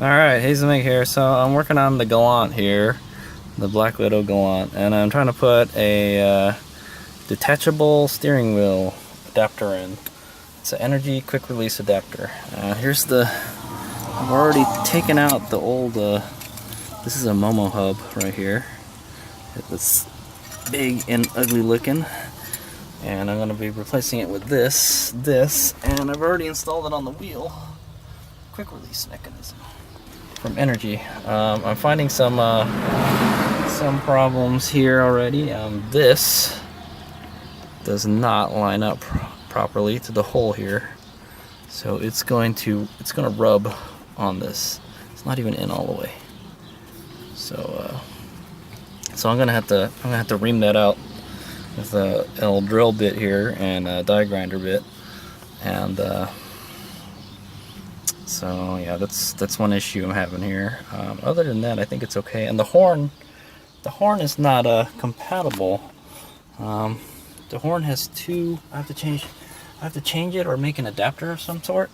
Alright, Hazelmake here. So I'm working on the Galant here, the Black Widow Galant, and I'm trying to put a detachable steering wheel adapter in. It's an NRG quick release adapter. Here's I've already taken out the old, this is a Momo hub right here. It's big and ugly looking. And I'm going to be replacing it with this, and I've already installed it on the wheel. Quick release mechanism from NRG. I'm finding some problems here already. This does not line up properly to the hole here, so it's going to rub on this. It's not even in all the way. So I'm gonna have to ream that out with a little drill bit here and a die grinder bit, and so yeah, that's one issue I'm having here. Other than that, I think it's okay. And the horn is not compatible. The horn has two. I have to change it or make an adapter of some sort.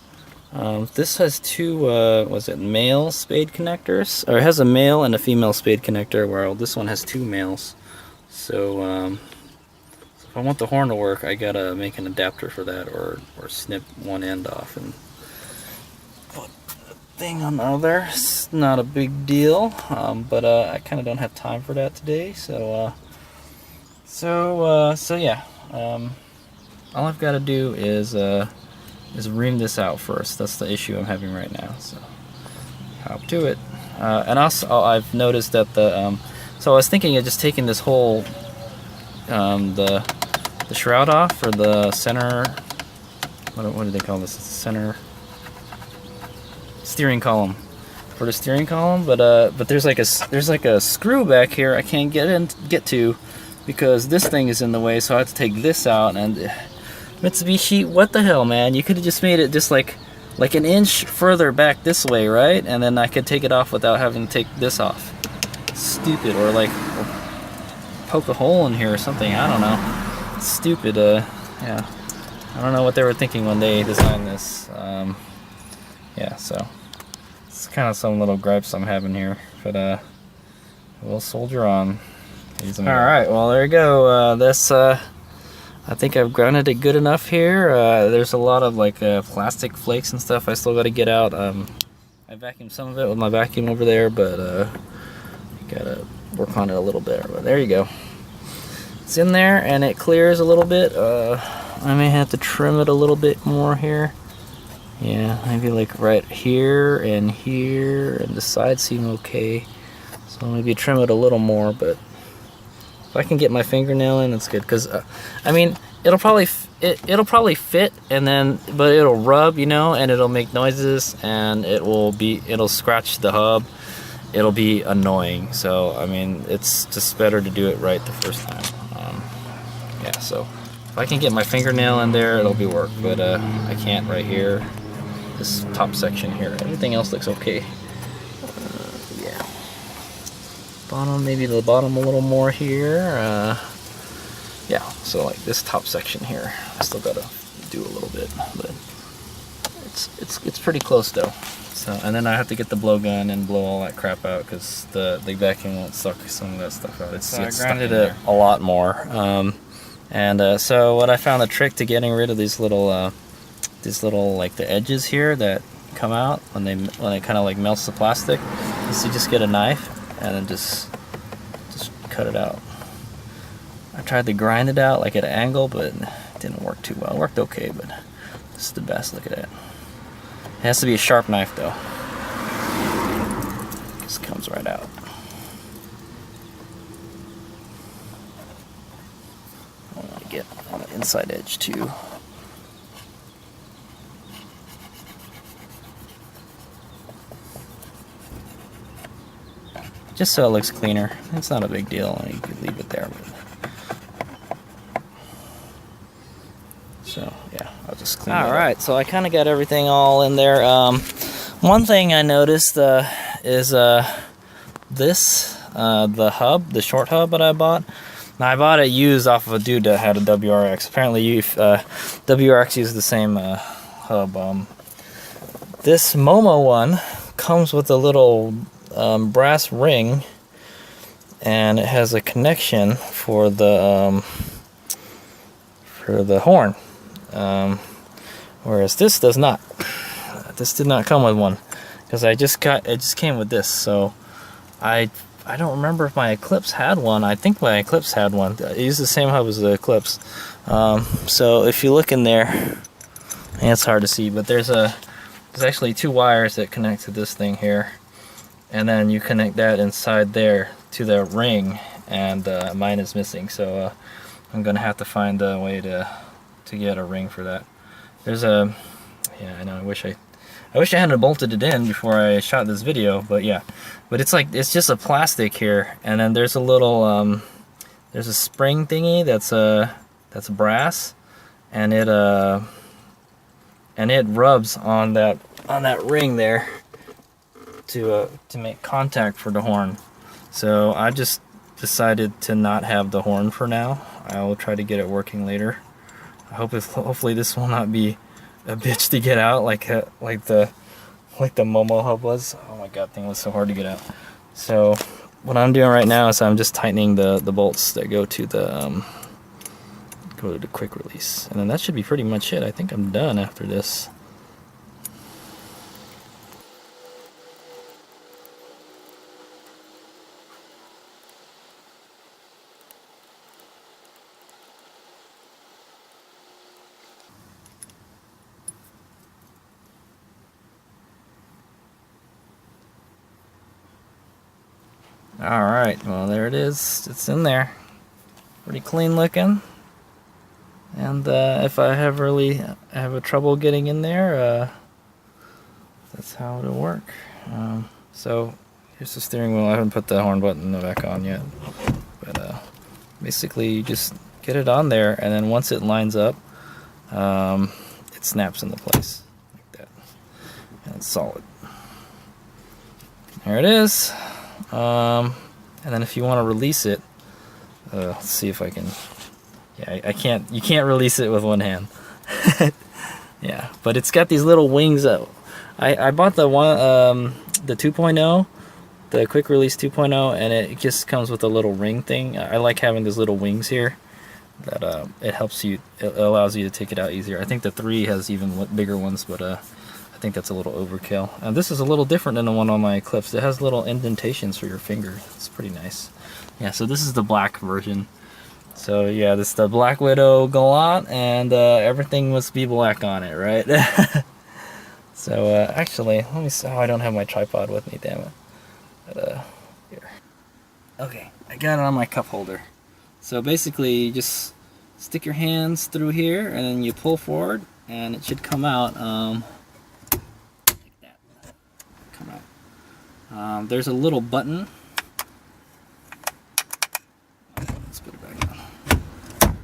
This has two was it male spade connectors, or it has a male and a female spade connector, while this one has two males. So if I want the horn to work, I gotta make an adapter for that, or snip one end off and put a thing on the other. It's not a big deal, but I kind of don't have time for that today. So yeah, all I've got to do is ream this out first. That's the issue I'm having right now. So hop to it. And also, I've noticed that so I was thinking of just taking this whole the shroud off, or the center. What do they call this? Center steering column. For the steering column, but there's like a screw back here I can't get to because this thing is in the way. So I have to take this out. And Mitsubishi, what the hell, man? You could have just made it just like an inch further back this way, right? And then I could take it off without having to take this off. Stupid. Or poke a hole in here or something. I don't know. It's stupid. Yeah. I don't know what they were thinking when they designed this. Yeah, so it's kind of some little gripes I'm having here, but we'll soldier on. Alright, well, there you go. I think I've grounded it good enough here. There's a lot of plastic flakes and stuff I still got to get out. I vacuumed some of it with my vacuum over there, but gotta work on it a little bit. But there you go. It's in there and it clears a little bit. I may have to trim it a little bit more here. Yeah, maybe right here, and the sides seem okay. So maybe trim it a little more, but if I can get my fingernail in, it's good. Because I mean, it'll probably fit, and then but it'll rub, and it'll make noises, and it'll scratch the hub. It'll be annoying. So I mean, it's just better to do it right the first time. Yeah, so if I can get my fingernail in there, it'll be work. But I can't right here. This top section here. Everything else looks okay. Yeah. Bottom, maybe the bottom a little more here. Yeah, so like this top section here, I still gotta do a little bit, but it's pretty close though. So, and then I have to get the blowgun and blow all that crap out because the vacuum won't suck some of that stuff out. So I grinded it a lot more. So what I found, the trick to getting rid of these little the edges here that come out when it kind of melts the plastic, is to just get a knife and then just cut it out. I tried to grind it out at an angle, but it didn't work too well. It worked okay, but this is the best. Look at that. It has to be a sharp knife though. Just comes right out. I want to get on the inside edge too. Just so it looks cleaner. It's not a big deal. You could leave it there. So yeah, I'll just clean it up. Alright, so I kind of got everything all in there. One thing I noticed is this, the hub, the short hub that I bought. Now I bought it used off of a dude that had a WRX. Apparently WRX used the same hub. This Momo one comes with a little brass ring, and it has a connection for the horn, whereas this does not. This did not come with one, because it just came with this. So I don't remember if my Eclipse had one. I think my Eclipse had one. It used the same hub as the Eclipse. So if you look in there, and it's hard to see, but there's actually 2 wires that connect to this thing here, and then you connect that inside there to the ring, and mine is missing. So I'm gonna have to find a way to get a ring for that. There's a, yeah, I know. I wish I hadn't bolted it in before I shot this video, but yeah. But it's just a plastic here, and then there's a little there's a spring thingy that's brass, and it rubs on that ring there to make contact for the horn. So I just decided to not have the horn for now. I will try to get it working later. Hopefully this will not be a bitch to get out like the Momo hub was. Oh my god, thing was so hard to get out. So what I'm doing right now is I'm just tightening the bolts that go to the quick release, and then that should be pretty much it. I think I'm done after this. Alright, well there it is. It's in there. Pretty clean looking. And if I have a trouble getting in there, that's how it'll work. So here's the steering wheel. I haven't put the horn button back on yet. But basically you just get it on there, and then once it lines up, it snaps into place like that. And it's solid. There it is. And then if you want to release it, let's see if I can. Yeah, I can't. You can't release it with one hand. Yeah, but it's got these little wings. I bought the 2.0, the quick release 2.0, and it just comes with a little ring thing. I like having these little wings here. That it helps you. It allows you to take it out easier. I think the 3 has even bigger ones, but I think that's a little overkill. And this is a little different than the one on my Eclipse. It has little indentations for your finger. It's pretty nice. Yeah, so this is the black version. So yeah, this is the Black Widow Galant, and everything must be black on it, right? So actually, let me see. Oh, I don't have my tripod with me, damn it. But here. Okay, I got it on my cup holder. So basically, you just stick your hands through here, and then you pull forward, and it should come out. There's a little button. Let's put it back on.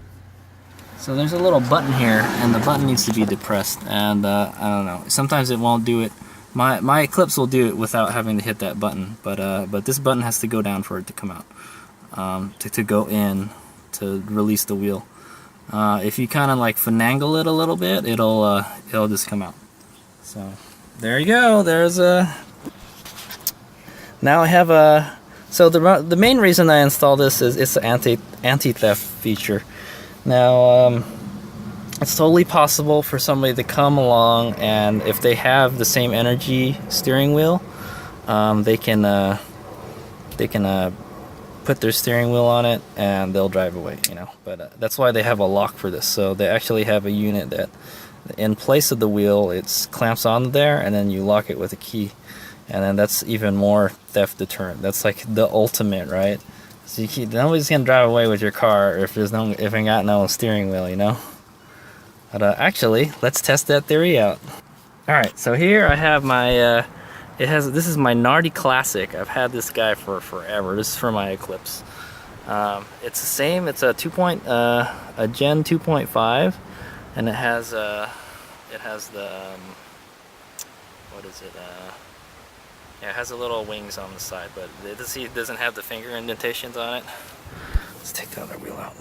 So there's a little button here, and the button needs to be depressed. And I don't know. Sometimes it won't do it. My Eclipse will do it without having to hit that button. But this button has to go down for it to come out. To go in to release the wheel. If you kind of like finagle it a little bit, it'll just come out. So there you go. There's a. Now I have a. So the main reason I installed this is it's an anti-theft feature. Now it's totally possible for somebody to come along, and if they have the same NRG steering wheel, they can put their steering wheel on it and they'll drive away, you know. But that's why they have a lock for this. So they actually have a unit that, in place of the wheel, it clamps on there, and then you lock it with a key. And then that's even more theft deterrent. That's like the ultimate, right? So nobody's gonna drive away with your car if it got no steering wheel, you know. But actually, let's test that theory out. All right, so here I have my. This is my Nardi Classic. I've had this guy for forever. This is for my Eclipse. It's the same. It's a a Gen 2.5, and it has the what is it? Yeah, it has the little wings on the side, but it doesn't have the finger indentations on it. Let's take the other wheel out.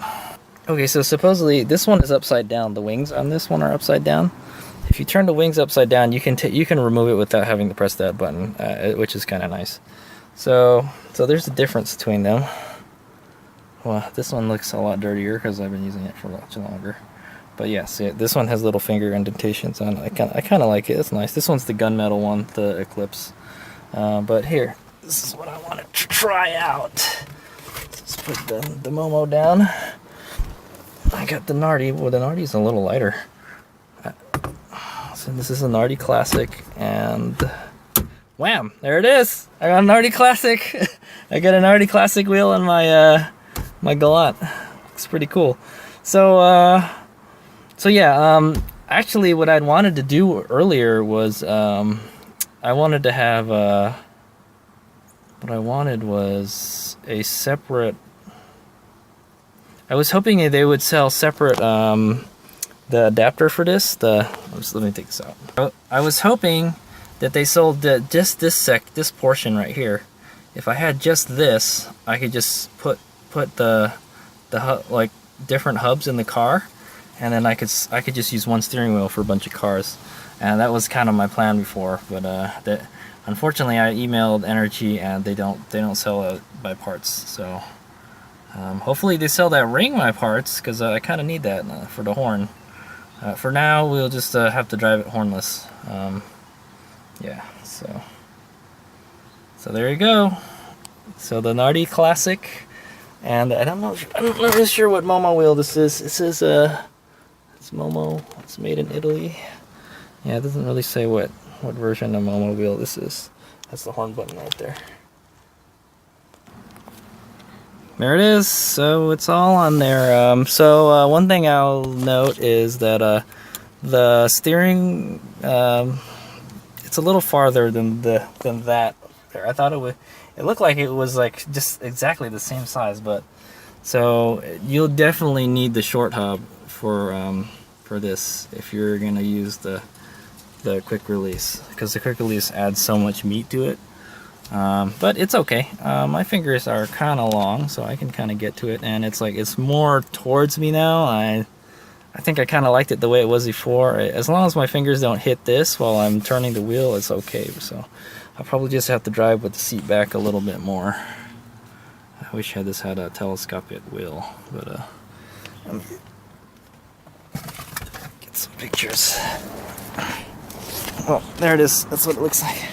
Okay, so supposedly this one is upside down. The wings on this one are upside down. if you turn the wings upside down, you can remove it without having to press that button, which is kind of nice. So there's the difference between them. Well, this one looks a lot dirtier because I've been using it for much longer. But yeah, see, this one has little finger indentations on it. I kind of like it. It's nice. This one's the gunmetal one, the Eclipse. But here, this is what I want to try out. Let's put the Momo down. I got the NRG. Well, the NRG's a little lighter. So this is a NRG Classic, and wham! There it is. I got an NRG Classic. I got an NRG Classic wheel on my my Galant. Looks pretty cool. So yeah. Actually, what I'd wanted to do earlier was I wanted to have what I wanted was a separate. I was hoping they would sell separate the adapter for this. Let me take this out. I was hoping that they sold just this portion right here. If I had just this, I could just put the like different hubs in the car, and then I could just use one steering wheel for a bunch of cars. And that was kind of my plan before, but unfortunately I emailed NRG and they don't sell it by parts. So hopefully they sell that ring by parts, because I kind of need that for the horn. For now, we'll just have to drive it hornless. Yeah, so there you go. So the NRG Classic, and I'm not really sure what Momo wheel this is. It says it's Momo. It's made in Italy. Yeah, it doesn't really say what version of Momo wheel this is. That's the horn button right there. There it is. So it's all on there. One thing I'll note is that the steering, it's a little farther than that there. I thought it looked like it was like just exactly the same size, but so you'll definitely need the short hub for this if you're gonna use the quick release, because the quick release adds so much meat to it. But it's okay. My fingers are kind of long, so I can kind of get to it, and it's more towards me now. I think I kind of liked it the way it was before. As long as my fingers don't hit this while I'm turning the wheel, it's okay. So I'll probably just have to drive with the seat back a little bit more. I wish this had a telescopic wheel, but let me get some pictures. Oh, there it is. That's what it looks like.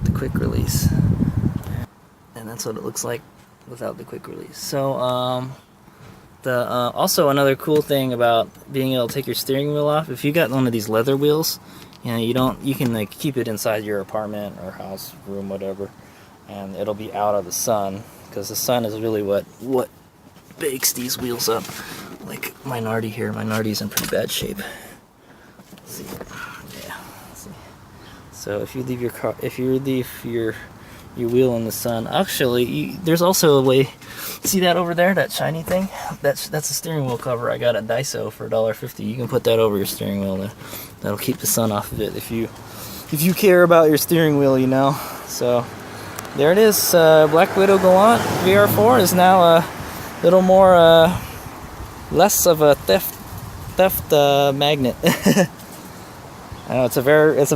The quick release, and that's what it looks like without the quick release. So also another cool thing about being able to take your steering wheel off, if you got one of these leather wheels, you can like keep it inside your apartment or house, room, whatever, and it'll be out of the sun, because the sun is really what bakes these wheels up. Like my NRG here, my NRG's in pretty bad shape. Let's see. Yeah. Let's see. So if you leave your wheel in the sun, actually there's also a way. See that over there, that shiny thing? That's a steering wheel cover I got at Daiso for $1.50. You can put that over your steering wheel. That'll keep the sun off of it if you care about your steering wheel, So there it is. Black Widow Galant VR4 is now a little more less of a theft magnet. I know it's a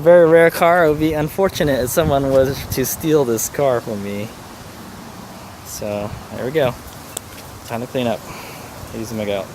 very rare car. It would be unfortunate if someone was to steal this car from me. So there we go. Time to clean up. Easy mag out.